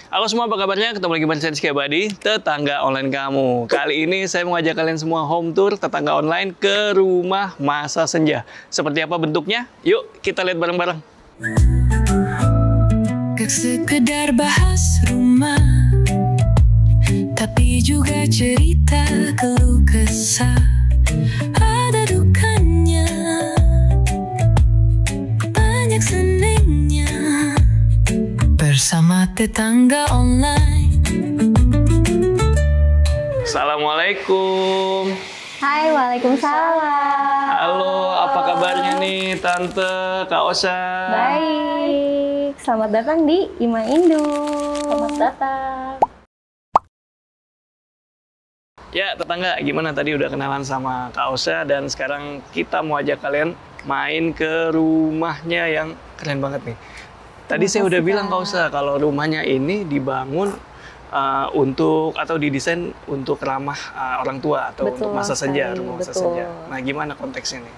Halo semua, apa kabarnya? Ketemu lagi bersama saya Rizky Abadi, tetangga online kamu. Kali ini saya mengajak kalian semua home tour tetangga online ke rumah masa senja. Seperti apa bentuknya? Yuk kita lihat bareng-bareng. Gak sekedar bahas rumah, tapi juga cerita keluh kesah. Ada dukanya, banyak senengnya, bersama tetangga online. Assalamualaikum. Hai, waalaikumsalam. Halo, apa kabarnya nih Tante, Kak Osa? Baik, selamat datang di Ima Indu. Selamat datang. Ya, tetangga, gimana tadi udah kenalan sama Kak Osa dan sekarang kita mau ajak kalian main ke rumahnya yang keren banget nih. Tadi saya udah bilang Kak Osa kalau rumahnya ini dibangun untuk atau didesain untuk ramah orang tua atau Betul untuk masa senja, sekali, rumah masa betul. senja. Nah, gimana konteksnya nih?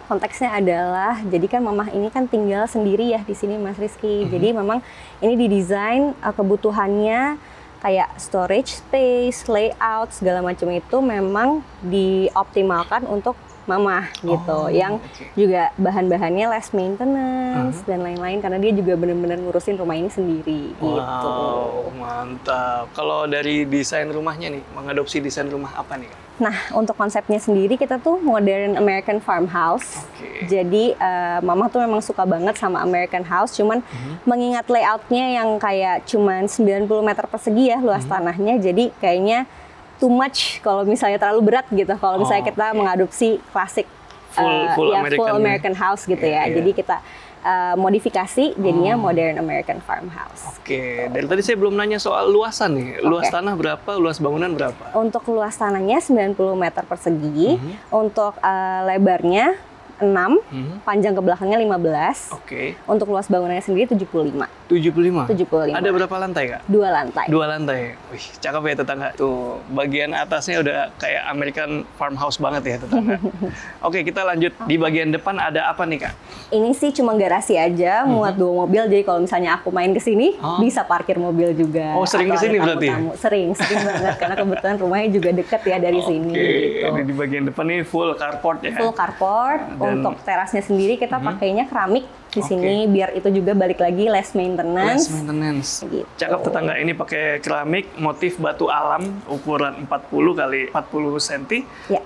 Konteksnya adalah, jadi kan mamah ini kan tinggal sendiri ya di sini Mas Rizky. Jadi memang ini didesain kebutuhannya kayak storage space, layout segala macam itu memang dioptimalkan untuk mamah gitu, yang juga bahan-bahannya less maintenance dan lain-lain karena dia juga benar-benar ngurusin rumah ini sendiri gitu. Wow, mantap. Kalau dari desain rumahnya nih, mengadopsi desain rumah apa nih, Kak? Nah, untuk konsepnya sendiri kita tuh modern American farmhouse. Jadi mama tuh memang suka banget sama American house, cuman mengingat layoutnya yang kayak cuman 90 meter persegi ya luas tanahnya, jadi kayaknya too much kalau misalnya terlalu berat gitu. Kalau misalnya kita mengadopsi klasik full American house gitu ya. Jadi kita modifikasi jadinya modern American farmhouse. Oke, dari tadi saya belum nanya soal luasan nih. Luas tanah berapa, luas bangunan berapa? Untuk luas tanahnya 90 meter persegi, untuk lebarnya 6, panjang ke belakangnya 15. Untuk luas bangunannya sendiri 75. 75? 75. Ada berapa lantai, Kak? 2 lantai. 2 lantai. Wih, cakep ya tetangga. Tuh, bagian atasnya udah kayak American farmhouse banget ya tetangga. Oke, kita lanjut. Di bagian depan ada apa nih, Kak? Ini sih cuma garasi aja, muat 2 mobil. Jadi kalau misalnya aku main ke sini, bisa parkir mobil juga. Oh, sering ke sini berarti? Sering banget. Karena kebetulan rumahnya juga deket ya dari sini. Gitu. Di bagian depan ini full carport ya? Full carport. Untuk terasnya sendiri kita pakainya keramik di sini biar itu juga balik lagi less maintenance. Less maintenance. Gitu. Cakep tetangga, ini pakai keramik motif batu alam ukuran 40 kali 40 cm.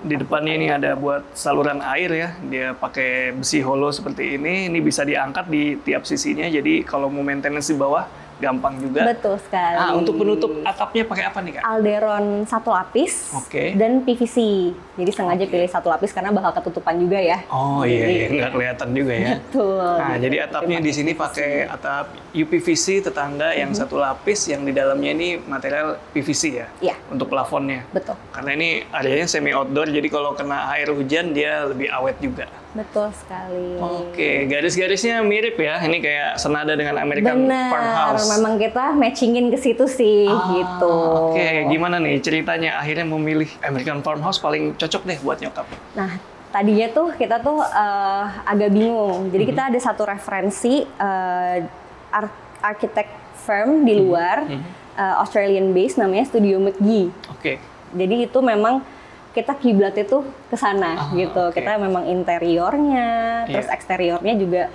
Di depannya ini ada buat saluran air ya. Dia pakai besi holo seperti ini. Ini bisa diangkat di tiap sisinya. Jadi kalau mau maintenance di bawah gampang juga. Betul sekali. Untuk penutup atapnya pakai apa nih, Kak? Alderon 1 lapis dan PVC. Jadi sengaja pilih 1 lapis karena bakal ketutupan juga ya. Oh iya, nggak kelihatan juga ya. Betul. Nah, jadi atapnya di sini pakai atap UPVC tetangga yang 1 lapis, yang di dalamnya ini material PVC ya? Iya. Untuk plafonnya. Betul. Karena ini areanya semi outdoor, jadi kalau kena air hujan dia lebih awet juga. Betul sekali. Oke, garis-garisnya mirip ya. Ini kayak senada dengan American farmhouse. Memang kita matchingin ke situ sih gitu. Oke, gimana nih ceritanya akhirnya memilih American farmhouse paling cocok deh buat nyokap? Nah, tadinya tuh kita tuh agak bingung. Jadi kita ada satu referensi architect firm di luar, Australian based, namanya Studio McGee. Jadi itu memang kita kiblatnya tuh ke sana gitu. Kita memang interiornya, terus eksteriornya juga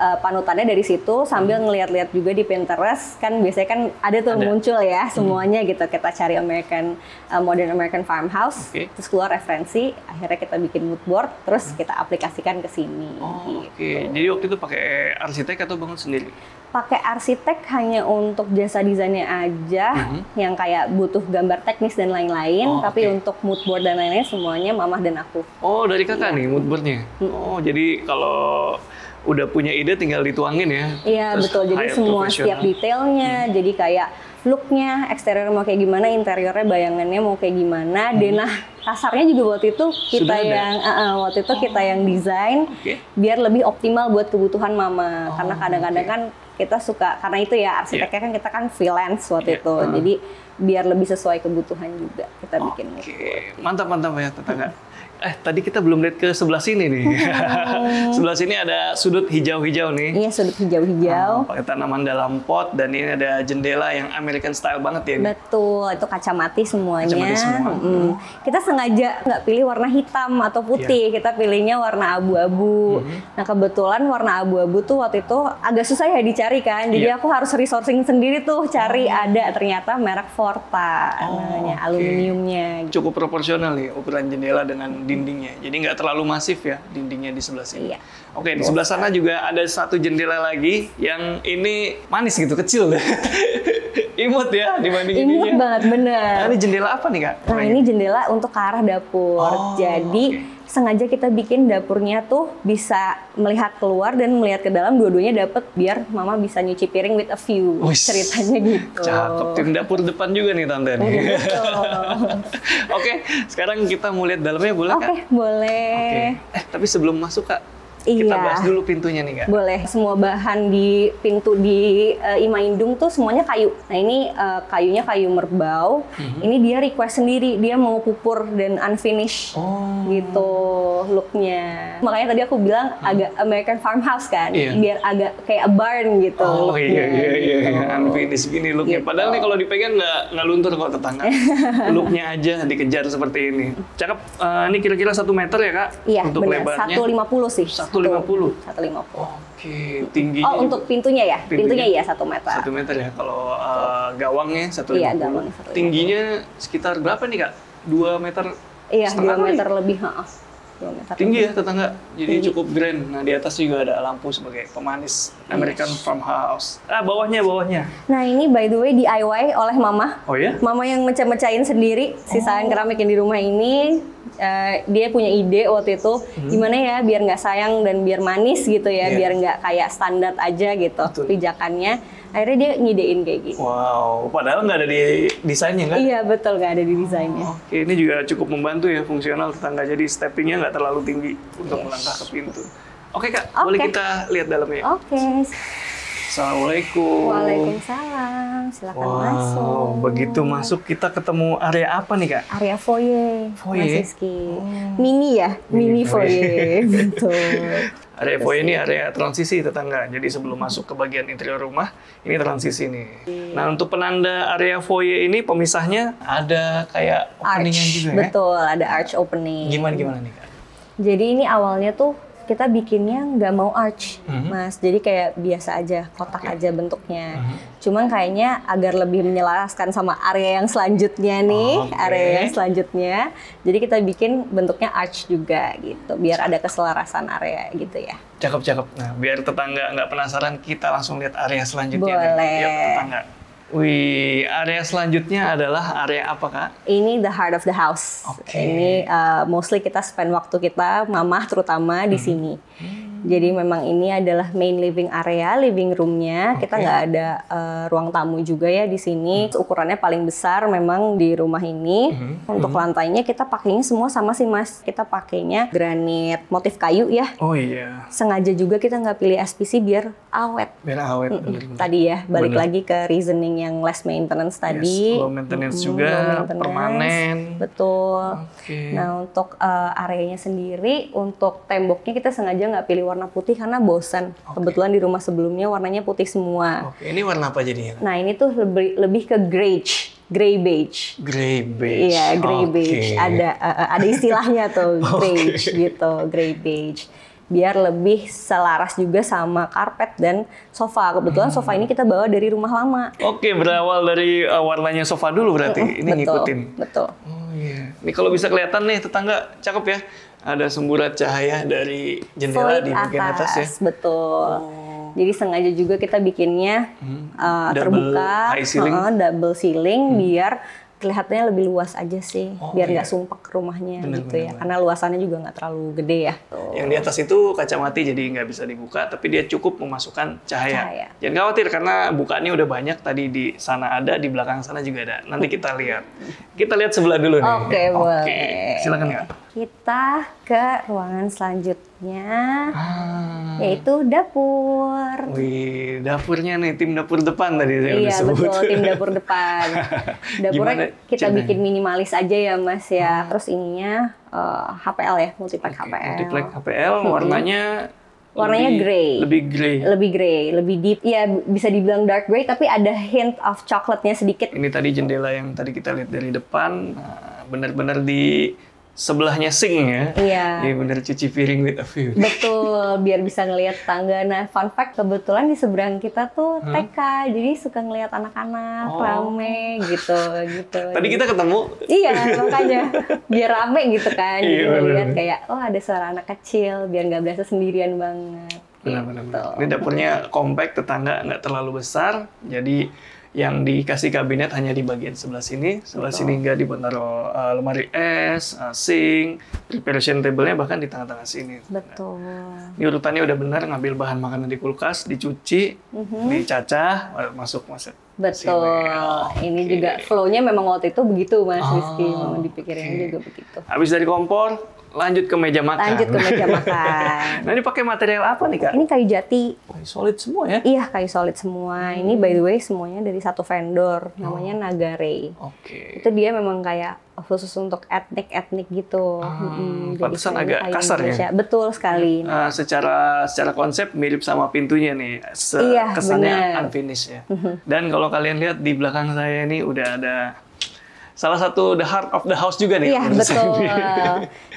panutannya dari situ, sambil ngeliat-liat juga di Pinterest. Kan biasanya kan ada tuh muncul ya semuanya gitu. Kita cari modern American farmhouse, terus keluar referensi, akhirnya kita bikin mood board, terus kita aplikasikan ke sini. Jadi waktu itu pakai arsitek atau bangun sendiri? Pakai arsitek hanya untuk jasa desainnya aja, yang kayak butuh gambar teknis dan lain-lain. Tapi untuk mood board dan lain-lain semuanya mamah dan aku. Oh, dari kakak nih mood boardnya? Oh, jadi kalau udah punya ide tinggal dituangin ya? Iya, betul. Jadi semua setiap detailnya, jadi kayak look-nya, eksterior mau kayak gimana, interiornya bayangannya mau kayak gimana. Denah kasarnya juga waktu itu kita yang desain biar lebih optimal buat kebutuhan mama. Karena kadang-kadang kan kita suka, karena itu ya arsiteknya kan kita kan freelance waktu itu. Jadi biar lebih sesuai kebutuhan juga kita bikin. Mantap ya tetangga. Tadi kita belum lihat ke sebelah sini nih. Sebelah sini ada sudut hijau-hijau nih. Iya, sudut hijau-hijau. Pakai tanaman dalam pot, dan ini ada jendela yang American style banget ya. Betul, itu kaca mati semuanya. Kaca mati semua. Kita sengaja nggak pilih warna hitam atau putih, kita pilihnya warna abu-abu. Nah kebetulan warna abu-abu tuh waktu itu agak susah ya dicari kan, jadi aku harus resourcing sendiri tuh cari ada ternyata merek Forta namanya, aluminiumnya. Cukup proporsional nih ukuran jendela dengan dindingnya, jadi nggak terlalu masif ya dindingnya di sebelah sini. Iya. Oke, di sebelah sana juga ada satu jendela lagi yang ini manis gitu, kecil deh. Imut ya dibanding ininya. Imut banget, bener. Nah, ini jendela apa nih Kak? Nah ini jendela untuk ke arah dapur. Jadi sengaja kita bikin dapurnya tuh bisa melihat keluar dan melihat ke dalam, dua-duanya dapet biar mama bisa nyuci piring with a view. Ceritanya gitu. Cakep, tim dapur depan juga nih Tante nih. Oke, sekarang kita mau lihat dalamnya boleh Kak? Oke, boleh. Tapi sebelum masuk Kak, kita bahas dulu pintunya nih Kak. Boleh. Semua bahan di pintu di Ima Indung tuh semuanya kayu. Nah ini kayunya kayu merbau. Ini dia request sendiri, dia mau pupur dan unfinished gitu looknya. Makanya tadi aku bilang agak American farmhouse kan, biar agak kayak a barn gitu. Iya. Unfinished gini looknya. Padahal nih kalau dipegang nggak luntur kok tetangga. Looknya aja dikejar seperti ini. Cakep. Ini kira-kira 1 meter ya Kak? Iya, untuk benar. lebarnya. 150 sih. 150. Oke, tingginya. Oh, untuk pintunya ya? Pintunya iya 1 meter. 1 meter ya. Kalau gawangnya 150. Iya, gawangnya 150. Tingginya sekitar berapa nih Kak? 2 meter? Iya, 2 meter kali? lebih. 2 meter Tinggi lebih. ya tetangga. Jadi cukup grand. Nah, di atas juga ada lampu sebagai pemanis American farmhouse. Bawahnya. Nah, ini by the way DIY oleh Mama. Oh ya? Mama yang mecah-mecahin sendiri sisaan keramik yang di rumah ini. Dia punya ide waktu itu gimana ya biar nggak sayang dan biar manis gitu ya, biar nggak kayak standar aja gitu pijakannya. Akhirnya dia ngidein kayak gini. Wow, padahal nggak ada di desainnya kan? Iya betul, nggak ada di desainnya. Oke, ini juga cukup membantu ya, fungsional tetangga. Jadi steppingnya nggak terlalu tinggi untuk melangkah ke pintu. Oke Kak, boleh kita lihat dalamnya? Oke. Assalamualaikum. Waalaikumsalam. Silakan masuk. Begitu masuk kita ketemu area apa nih Kak? Area foyer. Foyer? Mas Rizky. Mini ya, mini foyer. Betul. Area foyer ini area transisi tetangga. Jadi sebelum masuk ke bagian interior rumah, ini transisi nih. Nah, untuk penanda area foyer ini pemisahnya ada kayak opening-nya juga ya? Betul, ada arch opening. Gimana nih Kak? Jadi ini awalnya tuh kita bikinnya nggak mau arch, Mas. Jadi kayak biasa aja, kotak aja bentuknya. Cuman kayaknya agar lebih menyelaraskan sama area yang selanjutnya nih, area yang selanjutnya. Jadi kita bikin bentuknya arch juga gitu, biar ada keselarasan area gitu ya. Cakep. Nah, biar tetangga nggak penasaran, kita langsung lihat area selanjutnya. Boleh. Yuk, tetangga. Wih, area selanjutnya adalah area apa Kak? Ini the heart of the house. Ini mostly kita spend waktu kita, mama terutama di sini. Jadi memang ini adalah main living area, living roomnya. Kita nggak ada ruang tamu juga ya di sini. Ukurannya paling besar memang di rumah ini. Untuk lantainya kita pakainya semua sama sih Mas. Kita pakainya granit motif kayu ya. Oh iya. Sengaja juga kita nggak pilih SPC biar awet. Biar awet. Tadi ya, balik lagi ke reasoning yang less maintenance tadi. Low maintenance juga, permanen. Betul. Nah untuk areanya sendiri, untuk temboknya kita sengaja nggak pilih warna putih karena bosan. Kebetulan di rumah sebelumnya warnanya putih semua. Ini warna apa jadinya? Nah ini tuh lebih ke beige. Grey beige. Grey beige. Iya, grey beige. Ada istilahnya tuh, beige gitu, grey beige. Biar lebih selaras juga sama karpet dan sofa. Kebetulan sofa ini kita bawa dari rumah lama. Oke, berawal dari warnanya sofa dulu berarti. Ini ngikutin. Betul. Oh iya. Ini kalau bisa kelihatan nih tetangga, cakep ya. Ada semburat cahaya dari jendela di bagian atas ya. Betul. Jadi sengaja juga kita bikinnya terbuka, double ceiling biar kelihatannya lebih luas aja sih, biar nggak sumpek rumahnya gitu ya. Karena luasannya juga nggak terlalu gede ya. Yang di atas itu kaca mati jadi nggak bisa dibuka, tapi dia cukup memasukkan cahaya. Jangan khawatir karena bukaannya udah banyak. Tadi di sana ada, di belakang sana juga ada. Nanti kita lihat. Kita lihat sebelah dulu nih. Oke, boleh. Silakan Kak. Kita ke ruangan selanjutnya, yaitu dapur. Wih, dapurnya nih, tim dapur depan tadi saya udah Iya sebut. betul, tim dapur depan. Dapurnya kita bikin minimalis aja ya Mas ya. Terus ininya HPL ya, multipack HPL. Multipack HPL, warnanya grey. Lebih grey. Lebih grey, lebih deep. Ya bisa dibilang dark grey, tapi ada hint of coklatnya sedikit. Ini tadi jendela yang tadi kita lihat dari depan, benar-benar di sebelahnya sink ya. Iya. Iya benar, cuci piring with a view. Betul, biar bisa ngelihat tangga. Nah, fun fact, kebetulan di seberang kita tuh TK, jadi suka ngelihat anak-anak rame gitu. Tadi kita ketemu. Iya, makanya biar rame gitu kan. Jadi Iya, bener. ngeliat kayak, oh ada suara anak kecil, biar nggak berasa sendirian banget. Benar-benar. Gitu. Ini dapurnya compact, tetangga nggak terlalu besar, jadi yang dikasih kabinet hanya di bagian sebelah sini sini nggak dibuat naruh lemari es, sink, preparation table-nya bahkan di tengah-tengah sini. Betul. Ini urutannya udah benar, ngambil bahan makanan di kulkas, dicuci, dicacah, masuk. Betul. Sini. Ini Oke. juga flow-nya memang waktu itu begitu Mas Rizky, memang dipikirin juga begitu. Habis dari kompor, lanjut ke meja makan. Lanjut ke meja makan. Nah ini pakai material apa nih Kak? Ini kayu jati. Solid semua ya? Iya, kayu solid semua. Ini by the way semuanya dari satu vendor, namanya Nagare. Oke. Itu dia memang kayak khusus untuk etnik gitu. Jadi pantesan semuanya agak kayu kasar ya? Indonesia. Betul sekali. Secara konsep mirip sama pintunya nih. Iya, Kesannya benar. unfinished ya. Dan kalau kalian lihat di belakang saya ini udah ada salah satu the heart of the house juga nih. Iya, menurut saya betul. ini.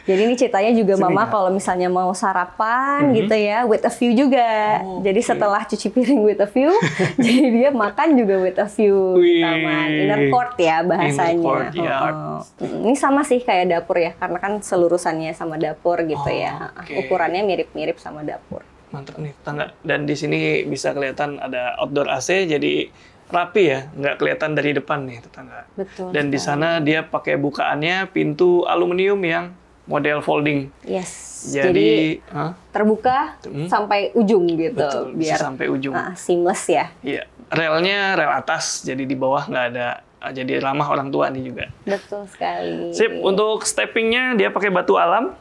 Jadi ini ceritanya juga Sini, Mama Kak. kalau misalnya mau sarapan gitu ya, with a view juga. Jadi setelah cuci piring with a view, jadi dia makan juga with a view di Wih. taman. Inner court ya bahasanya. Inner courtyard. Ini sama sih kayak dapur ya, karena kan selurusannya sama dapur gitu ya. oke. Ukurannya mirip-mirip sama dapur. Mantap nih tetangga. Dan di sini bisa kelihatan ada outdoor AC, jadi rapi ya, nggak kelihatan dari depan nih tetangga. Betul. Dan di sana dia pakai bukaannya pintu aluminium yang model folding. Yes. Jadi, terbuka sampai ujung gitu, betul, bisa biar sampai ujung. seamless ya. Iya, relnya rel atas, jadi di bawah nggak ada, jadi ramah orang tua nih juga. Betul sekali. Sip, untuk steppingnya dia pakai batu alam,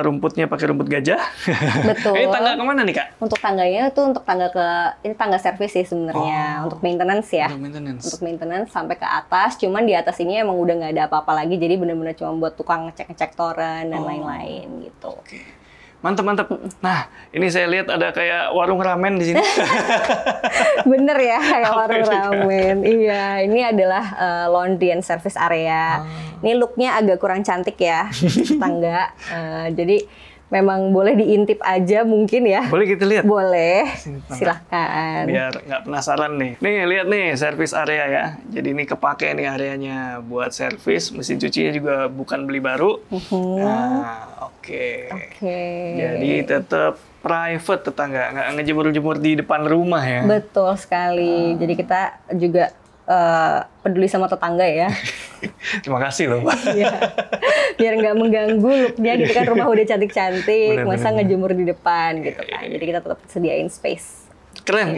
rumputnya pakai rumput gajah. Betul. Ini tangga kemana nih Kak? Untuk tangganya itu untuk ini tangga servis sih sebenarnya, untuk maintenance ya. Untuk maintenance. Untuk maintenance sampai ke atas, cuman di atas ini emang udah nggak ada apa-apa lagi, jadi bener-bener cuma buat tukang ngecek-ngecek toren dan lain-lain gitu. Oke. Mantap. Nah, ini saya lihat ada kayak warung ramen di sini. Bener ya, kayak Apa warung ini, Kak? ramen. Iya, ini adalah laundry and service area. Ini looknya agak kurang cantik ya, tangga. Jadi memang boleh diintip aja mungkin ya. Boleh kita lihat? Boleh, Sini, Tangga. silahkan. Biar nggak penasaran nih. Nih, lihat nih, service area ya. Jadi ini kepake nih areanya buat servis. Mesin cucinya juga bukan beli baru. Nah, oke. Oke. Jadi tetap private tetangga, nggak ngejemur-jemur di depan rumah ya. Betul sekali. Jadi kita juga peduli sama tetangga ya. Terima kasih loh Pak. Iya. Biar nggak mengganggu looknya gitu kan, rumah udah cantik-cantik, Bener, masa bener. ngejemur di depan gitu kan. Jadi kita tetap sediain space. Keren.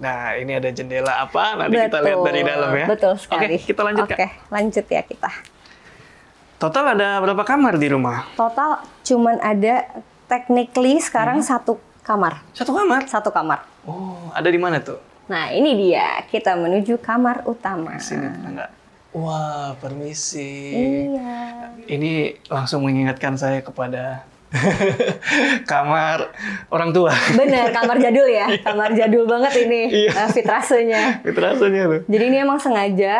Nah, ini ada jendela apa? Nanti kita lihat dari dalam ya. Betul sekali. Oke, kita lanjut Kak. Oke, lanjut ya kita. Total ada berapa kamar di rumah? Total cuman ada technically sekarang satu kamar. Satu kamar? Satu kamar. Oh, ada di mana tuh? Nah, ini dia. Kita menuju kamar utama. Sini tetangga. Wah, permisi. Iya. Ini langsung mengingatkan saya kepada kamar orang tua. Bener, kamar jadul ya. Kamar jadul banget ini fitrasenya. Itu rasanya tuh. Jadi ini emang sengaja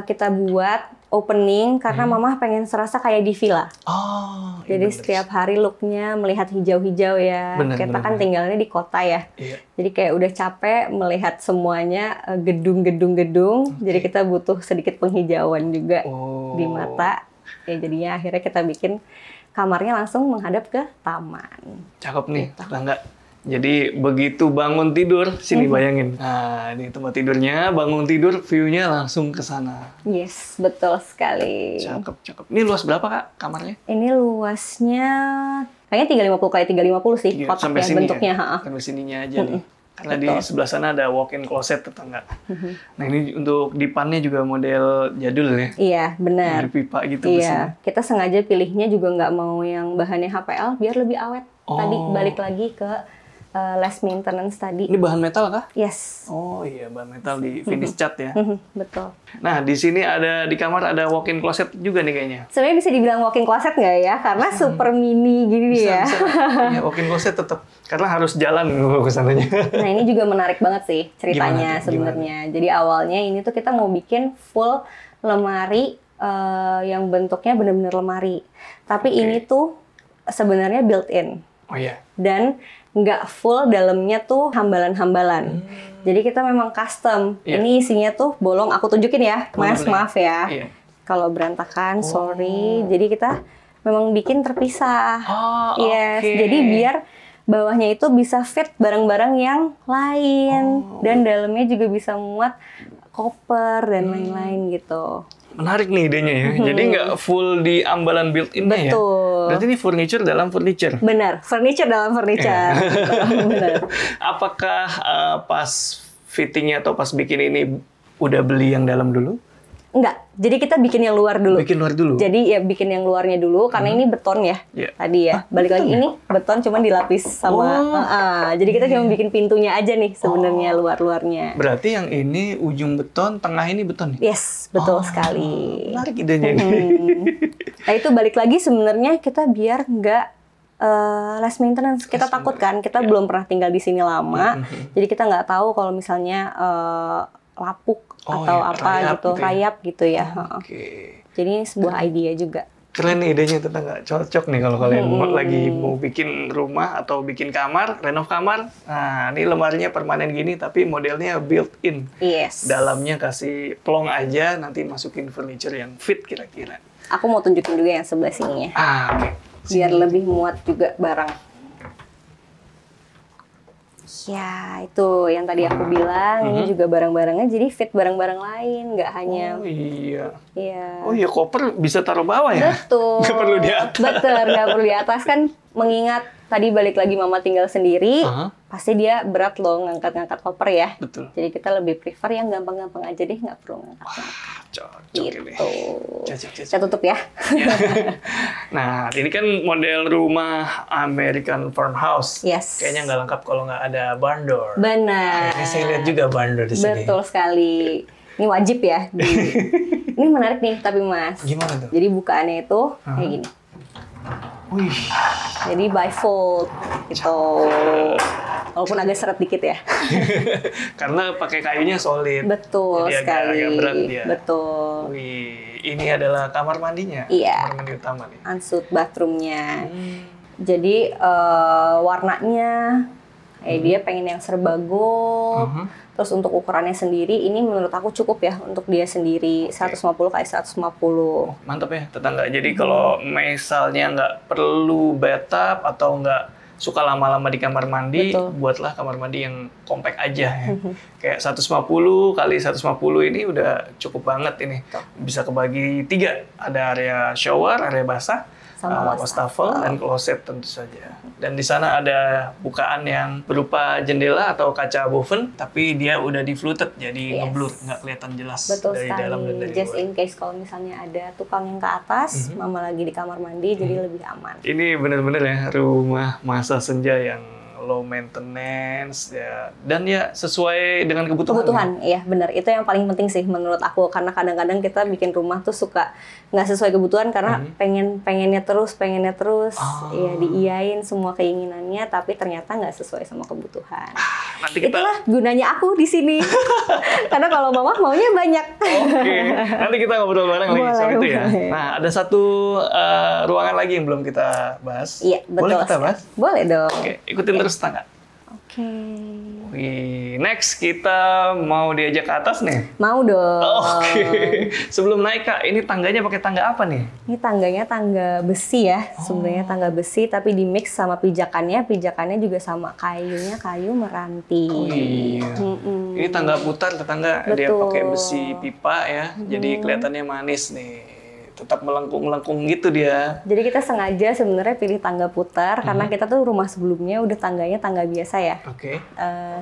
kita buat opening karena Mama pengen serasa kayak di villa. Oh, Jadi setiap hari looknya melihat hijau-hijau ya. Bener, Kita bener, kan bener. tinggalnya di kota ya. Iya. Jadi kayak udah capek melihat semuanya gedung-gedung. Jadi kita butuh sedikit penghijauan juga Oh. di mata. Ya jadinya akhirnya kita bikin kamarnya langsung menghadap ke taman. Cakep nih, tetangga. Jadi begitu bangun tidur, sini bayangin. Nah, ini tempat tidurnya, bangun tidur, view-nya langsung ke sana. Yes, betul sekali. Cakep. Ini luas berapa Kak kamarnya? Ini luasnya kayaknya 350 kali 350 sih Iya, kotaknya bentuknya. Ya? Sampai sininya aja nih. Karena di sebelah sana ada walk-in closet tetangga. Nah ini untuk dipannya juga model jadul ya? Iya, benar. Dari pipa gitu. Iya, kita sengaja pilihnya juga nggak mau yang bahannya HPL biar lebih awet. Tadi balik lagi ke less maintenance tadi. Ini bahan metal kah? Yes. Oh iya, bahan metal di finish cat ya. Betul. Nah di sini di kamar ada walk-in closet juga nih kayaknya. Sebenarnya bisa dibilang walk-in closet nggak ya? Karena super mini gini ya. Bisa. Iya, walk-in closet tetap. Karena harus jalan ke sananya. Nah ini juga menarik banget sih ceritanya sebenarnya. Jadi awalnya ini tuh kita mau bikin full lemari yang bentuknya benar-benar lemari. Tapi ini tuh sebenarnya built-in. Oh iya. Dan nggak full dalamnya tuh hambalan-hambalan. Jadi kita memang custom. Ini isinya tuh bolong. Aku tunjukin ya, Mas. Maaf ya. Kalau berantakan, sorry. Jadi kita memang bikin terpisah. Yes. Jadi biar bawahnya itu bisa fit barang-barang yang lain. Dan dalamnya juga bisa muat koper dan lain-lain gitu. Menarik nih idenya ya. Jadi nggak full di ambalan built-in-nya ya? Betul. Berarti ini furniture dalam furniture? Benar, furniture dalam furniture. Benar. Apakah pas fittingnya atau pas bikin ini udah beli yang dalam dulu? Enggak, jadi kita bikin yang luar dulu. Bikin luar dulu? Jadi ya bikin yang luarnya dulu, karena ini beton ya. Tadi ya, balik lagi ini beton cuman dilapis sama... jadi kita cuma bikin pintunya aja nih sebenarnya luar-luarnya. Berarti yang ini ujung beton, tengah ini beton nih? Yes, betul sekali. Menarik idenya ini. Nah itu balik lagi sebenarnya kita biar nggak less maintenance. Kita takut kan, kita belum pernah tinggal di sini lama. Jadi kita nggak tahu kalau misalnya lapuk atau apa gitu, rayap gitu ya. Jadi ini sebuah idea juga. Keren nih idenya tetangga, cocok nih kalau kalian lagi mau bikin rumah atau bikin kamar, renov kamar. Nah, ini lemarinya permanen gini tapi modelnya built-in. Yes. Dalamnya kasih plong aja, nanti masukin furniture yang fit kira-kira. Aku mau tunjukin juga yang sebelah sininya. Oke. Biar lebih muat juga barang. Ya, itu yang tadi aku bilang, ini juga barang-barangnya jadi fit barang-barang lain, nggak hanya... Oh iya. Iya. Oh iya, koper bisa taruh bawah ya? Betul. Nggak perlu di atas. Betul, nggak perlu di atas kan, mengingat tadi balik lagi mama tinggal sendiri, pasti dia berat loh ngangkat-ngangkat koper ya. Betul. Jadi kita lebih prefer yang gampang-gampang aja deh, nggak perlu ngangkat-ngangkat. Cocok gitu. ini. Cocok. Saya tutup ya. Nah, ini kan model rumah American farmhouse. Yes. Kayaknya nggak lengkap kalau nggak ada barn door. Benar. Kayaknya saya lihat juga barn door di sini. Betul sekali. Ini wajib ya. Ini menarik nih tapi Mas. Gimana tuh? Jadi bukaannya itu kayak gini. Wih. Jadi bifold gitu. Walaupun agak seret dikit ya. Karena pakai kayunya solid. Betul jadi sekali. agak berat dia. Betul. Wih, ini adalah kamar mandinya. Iya. Kamar mandi utama nih. Unsut bathroomnya. Jadi warnanya, dia pengen yang serba gold. Terus untuk ukurannya sendiri, ini menurut aku cukup ya untuk dia sendiri 150 kali 150. Mantap ya tetangga. Jadi kalau misalnya nggak perlu bathtub atau nggak suka lama-lama di kamar mandi, buatlah kamar mandi yang compact aja ya. Kayak 150 kali 150 ini udah cukup banget ini. Bisa kebagi 3. Ada area shower, area basah, wastafel, dan kloset tentu saja. Dan di sana ada bukaan yang berupa jendela atau kaca woven, tapi dia udah di-fluted, jadi ngeblur, nggak kelihatan jelas. Betul dari sekali. dalam dan dari Just luar. in case kalau misalnya ada tukang yang ke atas, mama lagi di kamar mandi, jadi lebih aman. Ini benar-benar ya rumah masa senja yang low maintenance ya, dan ya sesuai dengan kebutuhan. Iya benar. Itu yang paling penting sih menurut aku, karena kadang-kadang kita bikin rumah tuh suka nggak sesuai kebutuhan karena pengennya terus, ya diiyain semua keinginannya, tapi ternyata nggak sesuai sama kebutuhan. Nanti kita... Itulah gunanya aku di sini. Karena kalau mama maunya banyak. Oke, nanti kita ngobrol bareng lagi soal itu ya. Nah, ada satu ruangan lagi yang belum kita bahas. Iya, betul. Boleh kita bahas? Boleh dong. Oke, ikutin terus tangga. Oke. Wih, next kita mau diajak ke atas nih. Mau dong. Oke. Sebelum naik Kak, ini tangganya pakai tangga apa nih? Ini tangganya tangga besi ya. Sebenarnya tangga besi tapi di mix sama pijakannya. Pijakannya juga sama kayunya, kayu meranti. Oh iya. Ini tangga putar tetangga, dia pakai besi pipa ya. Jadi kelihatannya manis nih. tetap melengkung-melengkung gitu dia. Jadi kita sengaja sebenarnya pilih tangga putar karena kita tuh rumah sebelumnya udah tangganya tangga biasa ya. Oke.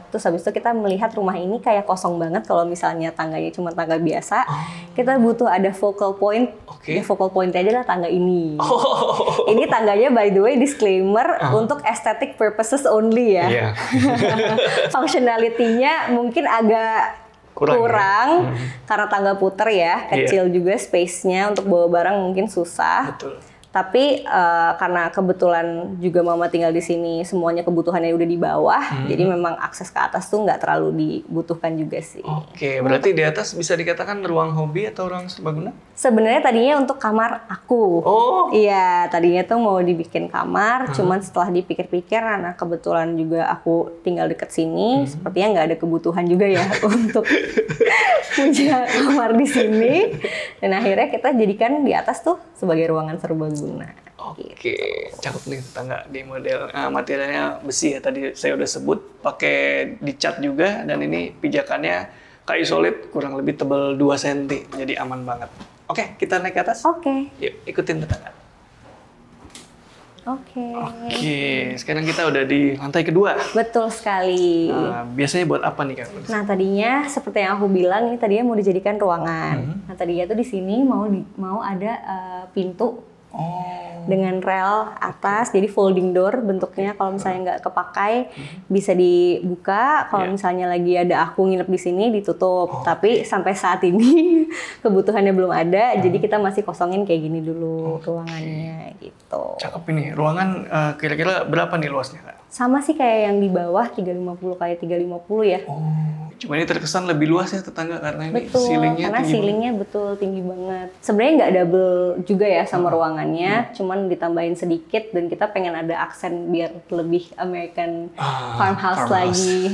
Terus habis itu kita melihat rumah ini kayak kosong banget kalau misalnya tangganya cuma tangga biasa. Kita butuh ada focal point. Oke. Ya focal point aja lah tangga ini. Oh. Ini tangganya by the way disclaimer untuk aesthetic purposes only ya. Iya. Functionality-nya mungkin agak kurang karena tangga puter ya, kecil juga space-nya untuk bawa barang mungkin susah. Betul. Tapi karena kebetulan juga mama tinggal di sini, semuanya kebutuhannya udah di bawah, jadi memang akses ke atas tuh nggak terlalu dibutuhkan juga sih. Oke, berarti di atas bisa dikatakan ruang hobi atau ruang serbaguna? Sebenarnya tadinya untuk kamar aku. Oh. Iya, tadinya tuh mau dibikin kamar, cuman setelah dipikir-pikir, karena kebetulan juga aku tinggal deket sini, sepertinya nggak ada kebutuhan juga ya untuk punya kamar di sini. Dan akhirnya kita jadikan di atas tuh sebagai ruangan serbaguna. Oke, cakep nih tangga di model materialnya besi ya, tadi saya udah sebut, pakai dicat juga, dan ini pijakannya kayu solid kurang lebih tebal 2 cm, jadi aman banget. Oke, kita naik ke atas. Oke. Yuk, ikutin tetangga. Oke. Oke, sekarang kita udah di lantai kedua. Betul sekali. Biasanya buat apa nih Kak? Nah tadinya seperti yang aku bilang ini tadinya mau dijadikan ruangan. Nah tadinya tuh di sini mau ada pintu dengan rel atas, jadi folding door bentuknya. Kalau misalnya nggak kepakai bisa dibuka. Kalau misalnya lagi ada aku nginep di sini ditutup. Tapi sampai saat ini kebutuhannya belum ada, jadi kita masih kosongin kayak gini dulu ruangannya gitu. Cakep ini. Ruangan kira-kira berapa nih luasnya Kak? Sama sih kayak yang di bawah 350 kali 350 ya. Cuma ini terkesan lebih luas ya tetangga karena ini Betul, ceilingnya karena tinggi ceilingnya betul tinggi banget. Sebenarnya nggak double juga ya sama ruangannya, cuman ditambahin sedikit dan kita pengen ada aksen biar lebih American farmhouse lagi.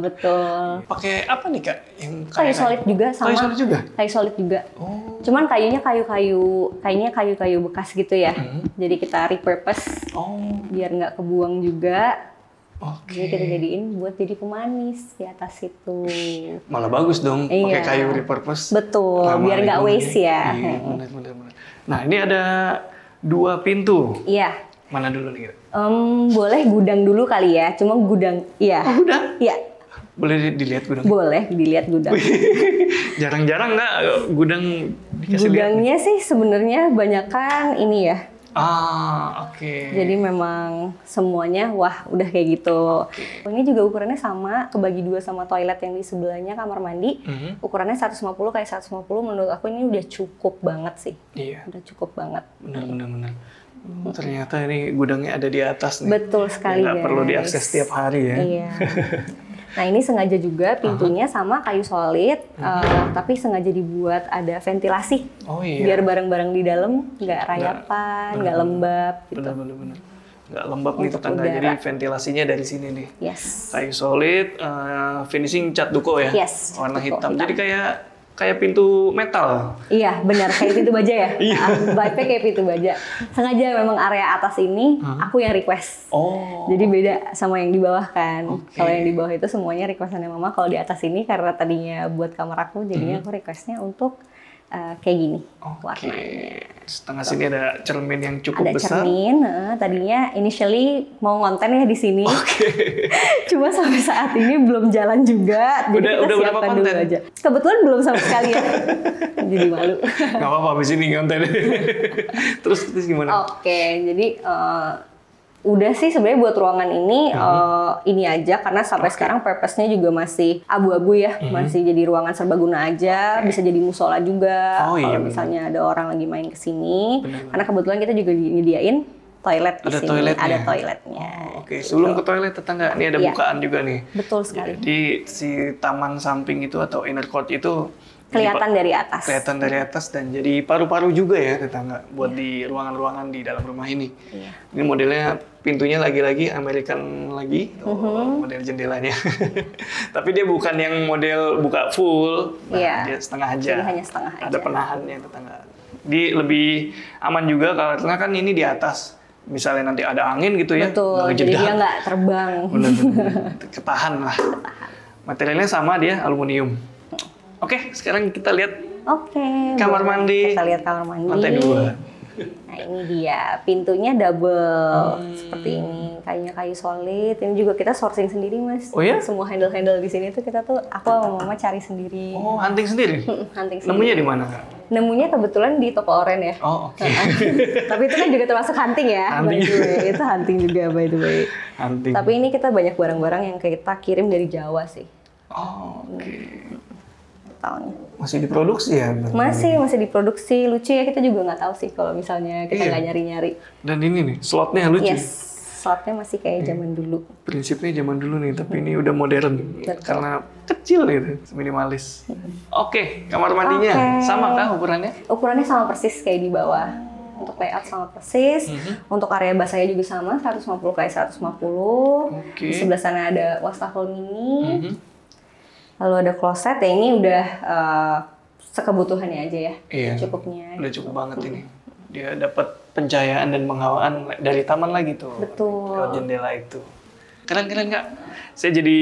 Betul. Pakai apa nih Kak? Yang Kayu solid juga sama. Kayu solid juga? Kayu solid juga. Cuman kayunya kayaknya kayu-kayu bekas gitu ya. Jadi kita repurpose biar nggak kebuang juga. Jadi kita jadiin buat jadi pemanis di atas itu. Malah bagus dong, pakai kayu repurpose. Betul, biar nggak waste ya. Iya, benar. Nah ini ada 2 pintu. Iya. Mana dulu nih? Boleh gudang dulu kali ya, cuma gudang, iya. Oh, gudang? Iya. Boleh dilihat gudang? Boleh dilihat gudang. Jarang-jarang nggak gudang dikasih lihat? Gudangnya sih sebenarnya banyakan ini ya. Oke. Jadi memang semuanya wah udah kayak gitu. Ini juga ukurannya sama, kebagi 2 sama toilet yang di sebelahnya kamar mandi. Ukurannya 150 kali 150, menurut aku ini udah cukup banget sih. Iya. Udah cukup banget. Benar. Ternyata ini gudangnya ada di atas nih. Betul sekali, nggak perlu guys. diakses tiap hari ya. Iya. Nah ini sengaja juga pintunya sama kayu solid, tapi sengaja dibuat ada ventilasi. Oh iya. Biar barang-barang di dalam nggak rayapan, nggak lembab. Gitu. Benar. Nggak lembab nih Untuk tetangga, udara. jadi ventilasinya dari sini nih. Yes. Kayu solid, finishing cat duko ya? Yes, cat Warna duko hitam. hitam. Jadi kayak pintu metal. Iya benar, kayak pintu baja ya. Vibe-nya kayak pintu baja. Sengaja memang area atas ini aku yang request. Jadi beda sama yang di bawah kan. Kalau yang di bawah itu semuanya requestannya mama. Kalau di atas ini karena tadinya buat kamar aku, jadinya aku requestnya untuk kayak gini warnanya. Setengah sini ada cermin yang cukup Ada besar. cermin. Tadinya initially mau ngonten ya di sini. Cuma sampai saat ini belum jalan juga. Jadi kita Udah berapa siapkan dulu konten? aja. Kebetulan belum sama sekali ya. Jadi malu. Nggak apa-apa, habis ini konten. Terus gimana? Oke, jadi udah sih sebenarnya buat ruangan ini aja karena sampai sekarang purpose-nya juga masih abu-abu ya, masih jadi ruangan serbaguna aja, bisa jadi musola juga. Kalau misalnya ada orang lagi main ke sini, karena kebetulan kita juga nyediain toilet di sini. Toiletnya. Ada toiletnya. Oke, sebelum ke toilet tetangga, ini ada bukaan juga nih. Betul sekali. Jadi si taman samping itu atau inner court itu Kelihatan dari atas. Kelihatan dari atas dan jadi paru-paru juga ya tetangga buat di ruangan-ruangan di dalam rumah ini. Ini modelnya pintunya lagi-lagi American lagi, model jendelanya. Tapi dia bukan yang model buka full, dia setengah aja. Jadi hanya setengah aja. Ada penahannya tetangga. Jadi lebih aman juga karena kan ini di atas. Misalnya nanti ada angin gitu ya. Betul, jadi dia nggak terbang. Bener-bener. Ketahan lah. Materialnya sama dia aluminium. Oke, sekarang kita lihat Oke. Kamar boleh. mandi. Kita lihat kamar mandi. Lantai 2. Nah ini dia, pintunya double seperti ini, kayunya kayu solid. Ini juga kita sourcing sendiri mas. Oh ya? Semua handle-handle di sini tuh kita tuh aku sama mama cari sendiri. Oh, hunting sendiri? Hunting sendiri. Nemunya di mana? Nemunya kebetulan di toko oren ya. Oh, oke. Tapi itu kan juga termasuk hunting ya. Hunting. By the way. Itu hunting juga by the way. Hunting. Tapi ini kita banyak barang-barang yang kita kirim dari Jawa sih. Oh, oke. Tahunnya. Masih diproduksi ya? Masih diproduksi. Lucu ya, kita juga nggak tahu sih kalau misalnya kita Iya. nggak nyari-nyari. Dan ini nih, slotnya lucu. Yes, slotnya masih kayak zaman dulu. Prinsipnya zaman dulu nih, tapi ini udah modern. Betul. Karena kecil gitu, minimalis. Oke, kamar mandinya Oke. sama kah ukurannya? Ukurannya sama persis kayak di bawah. Untuk layout sama persis. Untuk area basahnya juga sama, 150 x 150. Oke. Di sebelah sana ada wastafel mini. Lalu ada kloset, ya ini udah sekebutuhannya aja ya. Iya. Cukupnya. Udah cukup banget ini. Dia dapat pencahayaan dan penghawaan dari taman lagi tuh. Betul. Lewat jendela itu. Keren-keren Kak. Saya jadi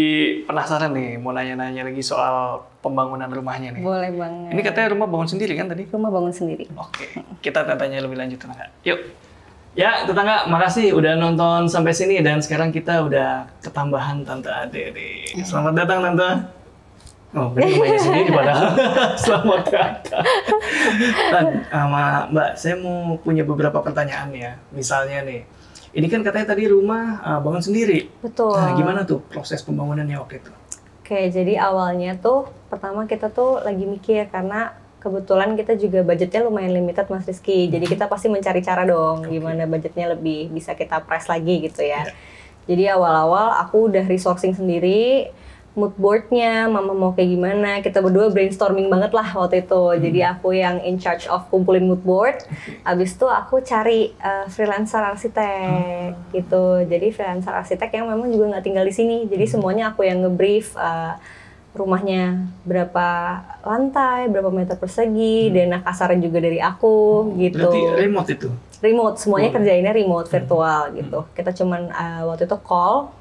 penasaran nih, mau nanya-nanya lagi soal pembangunan rumahnya nih. Boleh banget. Ini katanya rumah bangun sendiri kan tadi? Rumah bangun sendiri. Oke, kita tanya lebih lanjut Kak. Yuk. Ya, tetangga, makasih udah nonton sampai sini dan sekarang kita udah ketambahan Tante Ade nih. Selamat datang Tante. Oh, ini rumahnya sendiri padahal. Selamat datang. Dan sama Mbak, saya mau punya beberapa pertanyaan ya. Misalnya nih, ini kan katanya tadi rumah bangun sendiri. Betul. Nah, gimana tuh proses pembangunannya waktu itu? Oke, jadi awalnya tuh pertama kita tuh lagi mikir karena kebetulan kita juga budgetnya lumayan limited Mas Rizky. Jadi kita pasti mencari cara dong gimana budgetnya lebih bisa kita press lagi gitu ya. Jadi awal-awal aku udah resourcing sendiri, mood boardnya, mama mau kayak gimana. Kita berdua brainstorming banget lah waktu itu. Jadi aku yang in charge of kumpulin mood board. Abis itu aku cari freelancer arsitek gitu. Jadi freelancer arsitek yang memang juga nggak tinggal di sini. Jadi semuanya aku yang ngebrief rumahnya berapa lantai, berapa meter persegi, denah kasarnya juga dari aku gitu. Berarti remote itu? Remote, semuanya kerjainnya remote, virtual gitu. Kita cuman waktu itu call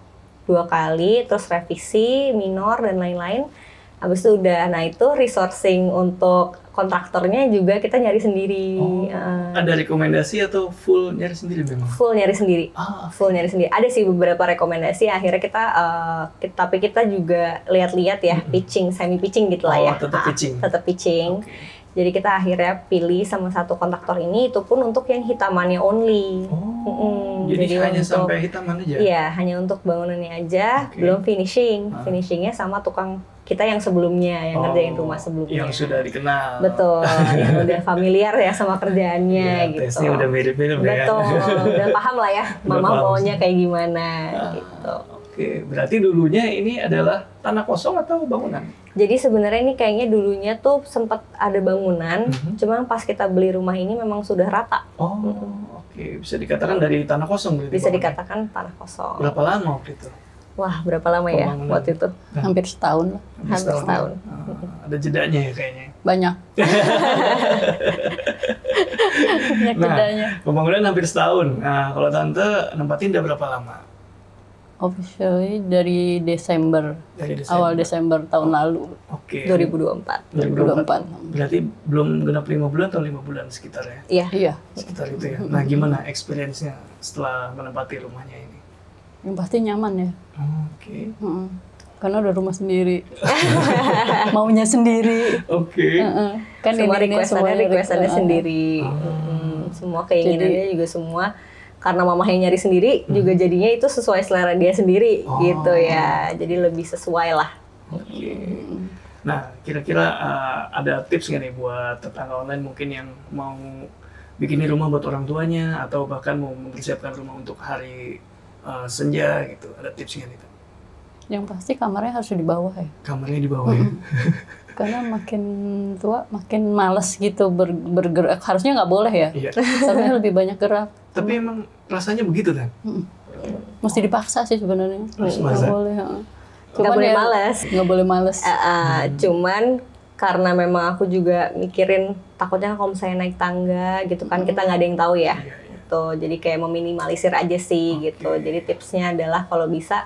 2 kali, terus revisi, minor, dan lain-lain. Habis itu udah, nah itu resourcing untuk kontraktornya juga kita nyari sendiri. Ada rekomendasi atau full nyari sendiri memang? Full nyari sendiri. Ah. Full nyari sendiri. Ada sih beberapa rekomendasi, akhirnya tapi kita juga lihat-lihat ya, pitching, semi pitching gitu lah ya. Tetap pitching. Tetap pitching. Okay. Jadi kita akhirnya pilih sama satu kontraktor ini, itu pun untuk yang hitamannya only. Jadi hanya untuk, sampai hitaman aja? Iya, hanya untuk bangunannya aja, belum finishing. Finishingnya sama tukang kita yang sebelumnya, yang ngerjain rumah sebelumnya. Yang sudah dikenal. Betul, yang udah familiar ya sama kerjaannya Ya, gitu. tesnya udah mirip-mirip ya. Betul, udah paham lah ya, Udah mama paham. maunya kayak gimana gitu. Oke, berarti dulunya ini adalah tanah kosong atau bangunan? Jadi sebenarnya ini kayaknya dulunya tuh sempat ada bangunan, cuman pas kita beli rumah ini memang sudah rata. Oh, oke. Bisa dikatakan dari tanah kosong berarti? Bisa bangunan? dikatakan tanah kosong. Berapa lama waktu itu? Wah, berapa lama ya Pembangunan. waktu itu? Hampir setahun lah. Hampir setahun. Ada jedanya ya kayaknya. Banyak. Banyak jedanya. Pembangunan hampir setahun. Nah, kalau Tante nempatin udah berapa lama? Officially dari Desember. Dari Desember. Awal Desember tahun lalu. Oke. 2024. 2024. Berarti belum genap 5 bulan atau 5 bulan sekitar ya? Iya. Iya. Sekitar itu ya. Nah, gimana experience-nya setelah menempati rumahnya ini? Yang pasti nyaman ya. Oke. Heeh. Karena udah rumah sendiri. Maunya sendiri. Oke. Kan Semua ini requestannya semuanya sendiri. Semua keinginannya juga semua. Karena mama yang nyari sendiri, juga jadinya itu sesuai selera dia sendiri gitu ya. Jadi lebih sesuai lah. Oke. Nah, kira-kira ada tips nggak nih buat tetangga online mungkin yang mau bikinin rumah buat orang tuanya atau bahkan mau mempersiapkan rumah untuk hari senja gitu? Ada tips nggak nih? Yang pasti kamarnya harus di bawah ya. Kamarnya di bawah ya? Karena makin tua makin males gitu bergerak. Harusnya nggak boleh ya. Iya. Seharusnya lebih banyak gerak. Tapi emang rasanya begitu kan? Mesti dipaksa sih sebenarnya. Harus Nggak maksa. boleh. Nggak boleh males. Nggak boleh males. Cuman karena memang aku juga mikirin takutnya kalau misalnya naik tangga gitu kan kita nggak ada yang tahu ya. Gitu. Jadi kayak meminimalisir aja sih gitu. Jadi tipsnya adalah kalau bisa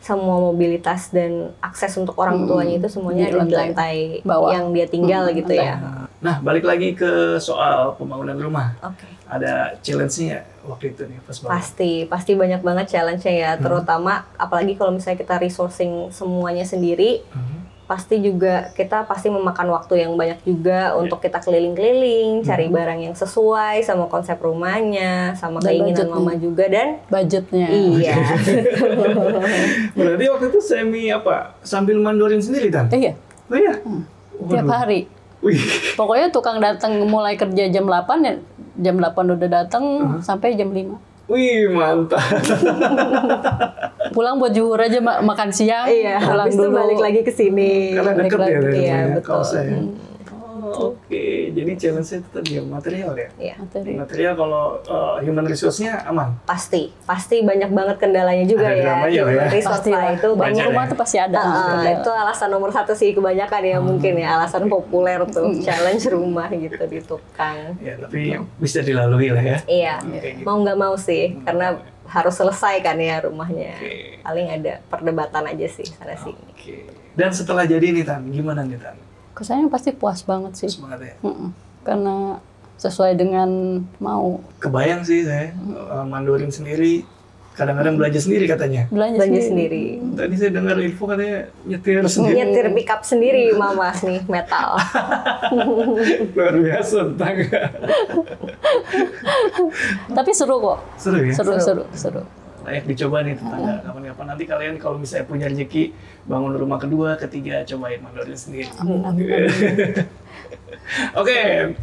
semua mobilitas dan akses untuk orang tuanya itu semuanya Di ada di lantai lantai bawah. yang dia tinggal gitu ya. Nah, balik lagi ke soal pembangunan rumah. Oke. Ada challenge-nya waktu itu nih pas banget. Pasti banyak banget challenge-nya ya, terutama apalagi kalau misalnya kita resourcing semuanya sendiri, pasti juga kita pasti memakan waktu yang banyak juga untuk kita keliling-keliling, cari barang yang sesuai sama konsep rumahnya, sama Dan keinginan budgetnya. mama juga dan Budgetnya. iya. Berarti waktu itu sambil mandorin sendiri, Tan? Iya, Oh iya? tiap Waduh. hari. Wih. Pokoknya tukang datang mulai kerja jam 8 ya, jam 8 udah datang sampai jam 5. Wih, mantap. Pulang buat juhur aja makan siang, Iya, pulang habis itu dulu. balik lagi ke sini. Karena Balik deket ya lagi. dari Iya, rumahnya, betul. kaosnya ya. Oke, jadi challenge-nya itu tadi ya, material ya? Iya. Materi. Material kalau human resource-nya aman? Pasti banyak banget kendalanya juga Ada ya. dramanya lah ya. Resource Pasti lah lah. itu Banyak banyak. Rumah tuh pasti ada. Itu alasan nomor satu sih kebanyakan ya mungkin ya, alasan populer tuh challenge rumah gitu di tukang. Ya, tapi bisa dilalui lah ya. Iya, Kayak gitu. mau nggak mau sih, karena harus selesai kan ya rumahnya. Oke. Paling ada perdebatan aja sih sana sini. Oke. Dan setelah jadi nih, Tan, gimana nih, Tan? Kesannya pasti puas banget sih. Semangat ya? Karena sesuai dengan mau. Kebayang sih saya, mandorin sendiri, kadang-kadang belanja sendiri katanya. Belanja Belanja sendiri. sendiri. Tadi saya dengar info katanya nyetir sendiri. Nyetir pickup sendiri mama nih metal. Luar biasa, tetangga. Tapi seru kok. Seru ya? Seru. Layak dicoba nih tetangga. Kapan-kapan nanti kalian kalau misalnya punya rezeki, bangun rumah kedua, ketiga, cobain mandorin sendiri. Amin. Oke,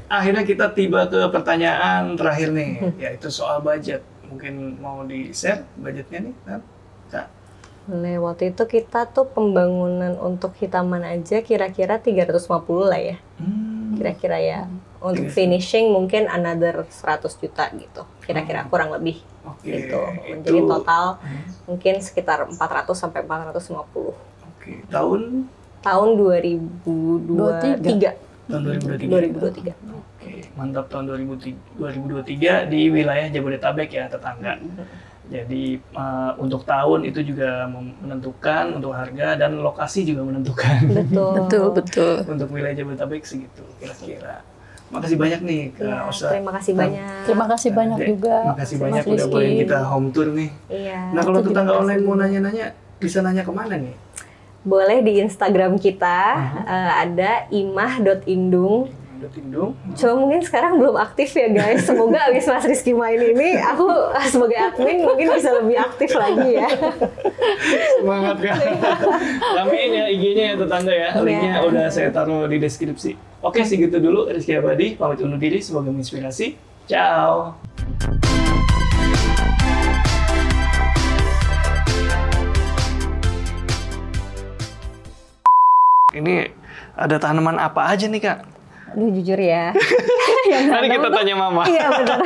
akhirnya kita tiba ke pertanyaan terakhir nih, yaitu soal budget. Mungkin mau di-share budgetnya nih, Tan? Kak? Boleh, waktu itu kita tuh pembangunan untuk hitaman aja kira-kira 350 lah ya. Kira-kira ya. Untuk finishing mungkin another 100 juta gitu. Kira-kira kurang lebih. Oke, Gitu. itu- Jadi total mungkin sekitar 400 sampai 450. Oke, tahun Tahun 2023. tahun 2023. 2023. Oke, mantap, tahun 2023 di wilayah Jabodetabek ya, tetangga. Jadi untuk tahun itu juga menentukan untuk harga dan lokasi juga menentukan. Betul. Untuk wilayah Jabodetabek segitu kira-kira. Makasih banyak nih Kak Ya, Osa. terima kasih banyak. Terima kasih banyak Dek, juga. Makasih Mas banyak udah Rizky. boleh kita home tour nih. Iya. Nah, kalau itu tetangga terima online kasih. mau nanya-nanya, bisa nanya kemana nih? Boleh di Instagram kita ada imah.indung. Tindung. Cuma mungkin sekarang belum aktif ya guys. Semoga abis Mas Rizky main ini, aku sebagai admin mungkin bisa lebih aktif lagi ya. Semangat Kak. Ramein ya IG-nya ya tetangga ya. Linknya udah saya taruh di deskripsi. Oke, segitu dulu. Rizky Abadi, pamit undur diri. Semoga menginspirasi. Ciao. Ini ada tanaman apa aja nih Kak? Aduh jujur ya. Mari kita tanya Mama. Iya benar.